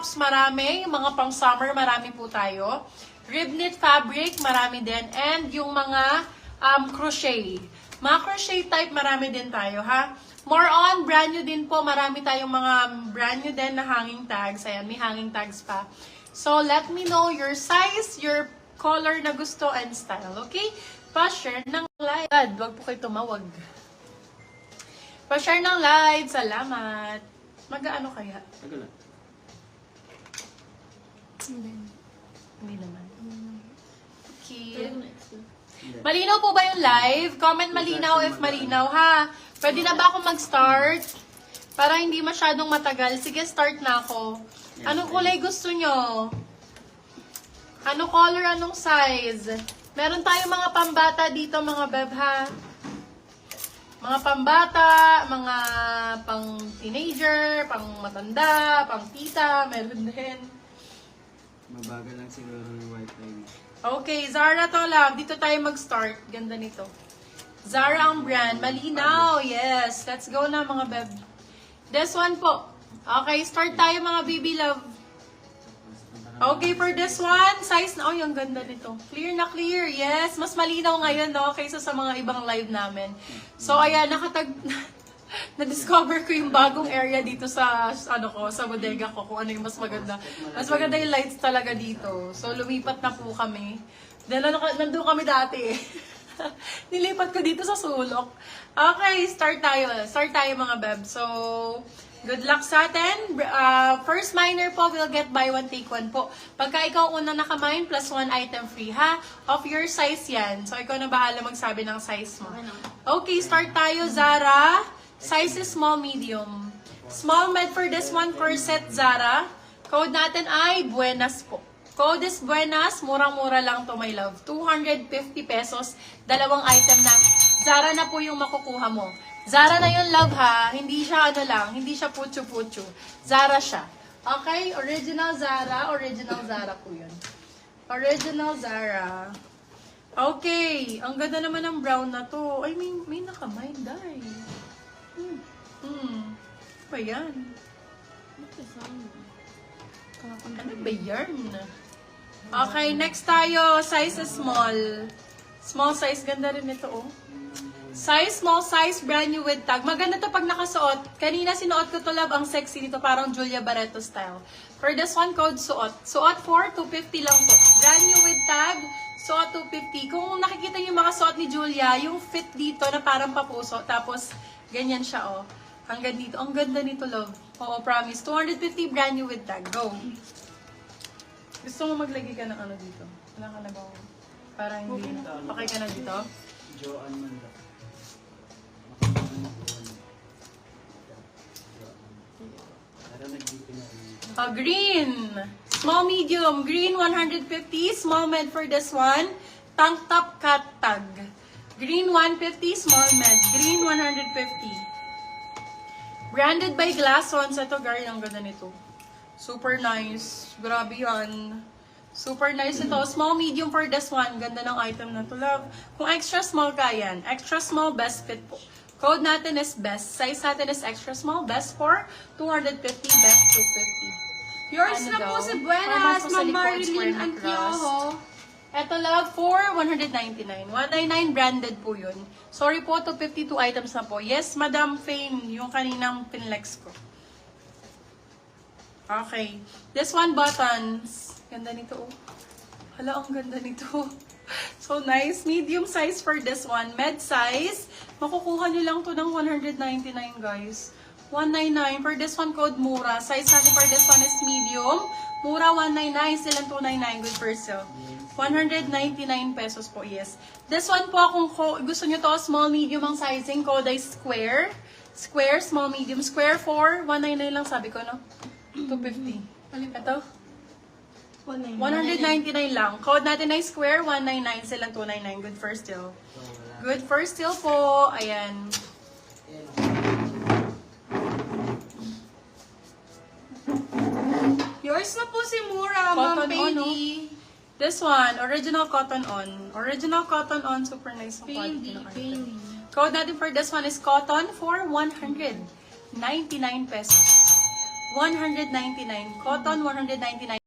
tops, marami. Yung mga pang summer, marami po tayo. Rib knit fabric, marami din. And yung mga crochet. Mga crochet type, marami din tayo, ha? More on, brand new din po. Marami tayong mga brand new din na hanging tags. Ayan, may hanging tags pa. So, let me know your size, your color na gusto, and style, okay? Pa-share ng live. Huwag po kayo tumawag. Pa-share ng live. Salamat. Mag-ano kaya? Tagal lang. Hindi naman. Okay. Malinaw po ba yung live? Comment malinaw if malinaw, ha? Pwede na ba ako mag-start? Para hindi masyadong matagal. Sige, start na ako. Anong kulay gusto nyo? Anong color, anong size? Meron tayong mga pambata dito, mga beb, ha? Mga pambata, mga pang teenager, pang matanda, pang tita, meron din. Mabagal lang siguro yung white line. Okay, Zara to, love. Dito tayo mag-start. Ganda nito. Zara ang brand. Malinaw. Yes. Let's go na, mga beb. This one po. Okay, start tayo, mga baby love. Okay, for this one, size na. Oh, yung ganda nito. Clear na clear. Yes, mas malinaw ngayon, no? Kaysa sa mga ibang live namin. So, ayan, na-discover ko yung bagong area dito sa, sa bodega ko, kung ano yung mas maganda. Mas maganda yung lights talaga dito. So, lumipat na po kami. Dahil nandun kami dati. Nilipat ko dito sa sulok. Okay, start tayo. Start tayo, mga beb. So, good luck sa atin. First miner po will get buy one, take one po. Pagka ikaw una nakamine, plus one item free, ha? Of your size yan. So, ikaw na bahala magsabi ng size mo. Okay, start tayo, Zara. Size is small, medium. Small med for this one, corset, Zara. Code natin ay Buenas po. Code is Buenas. Murang-mura lang to, my love. 250 pesos. Dalawang item na. Zara na po yung makukuha mo. Zara na yun, love, ha? Hindi siya hindi siya putyo-putyo. Zara siya. Okay? Original Zara. Original Zara po yun. Original Zara. Okay. Ang ganda naman ng brown na to. Ay, may nakamind, ay. Ba yan? Ano ba yan? Okay, next tayo. Size is small. Small size. Ganda rin ito, oh. Size, small size, brand new with tag. Maganda to pag nakasuot. Kanina sinuot ko to, love. Ang sexy nito. Parang Julia Barreto style. For this one, code suot. Suot for 250 lang po. Brand new with tag. Suot 250. Kung nakikita niyo yung mga suot ni Julia, yung fit dito na parang papuso. Tapos, ganyan siya, oh. Hanggang dito. Ang ganda nito, love. Oo, promise. 250 brand new with tag. Go. Gusto mo maglagay ka ng ano dito? Wala ka na ba? Para hindi. Okay ka na dito? Joanne man lang. Green. Small, medium. Green, 150. Small med for this one. Tank top cut tag. Green, 150. Small med. Green, 150. Branded by Glassons. Ito, guys, ang ganda nito. Super nice. Grabe yan. Super nice ito. Small, medium for this one. Ganda ng item na to, love. Kung extra small ka yan. Extra small, best fit po. Code natin is best. Size natin is extra small. Best for 250. Best 250. Yours na po si Buenas, Ma'am Marilyn Antiojo. Ito, love, for 199. 199 branded po yun. Sorry po, 252 items na po. Yes, Madam Fame, yung kaninang pinlex ko. Okay. This one, buttons. Ganda nito, oh. Hala, ang ganda nito. So nice. Medium size for this one. Med size. Makukuha nyo lang to ng 199, guys. 199. For this one, code mura. Size natin for this one is medium. Mura, 199. Silang 299. Good for sale. 199 pesos po, yes. This one po, kung gusto nyo to, small, medium ang sizing. Code ay square. Square, small, medium. Square 4. 199 lang sabi ko, no? 250. Ito? 199 lang. Code natin ay square, 199. Silang 299. Good for still. Good for still po. Ayan. Yours na po si Mura, Ma'am Cotton on, no? Peggy. This one, original cotton on. Original cotton on, super nice. Peggy. Code natin for this one is cotton for 199 pesos. 199. Cotton, 199.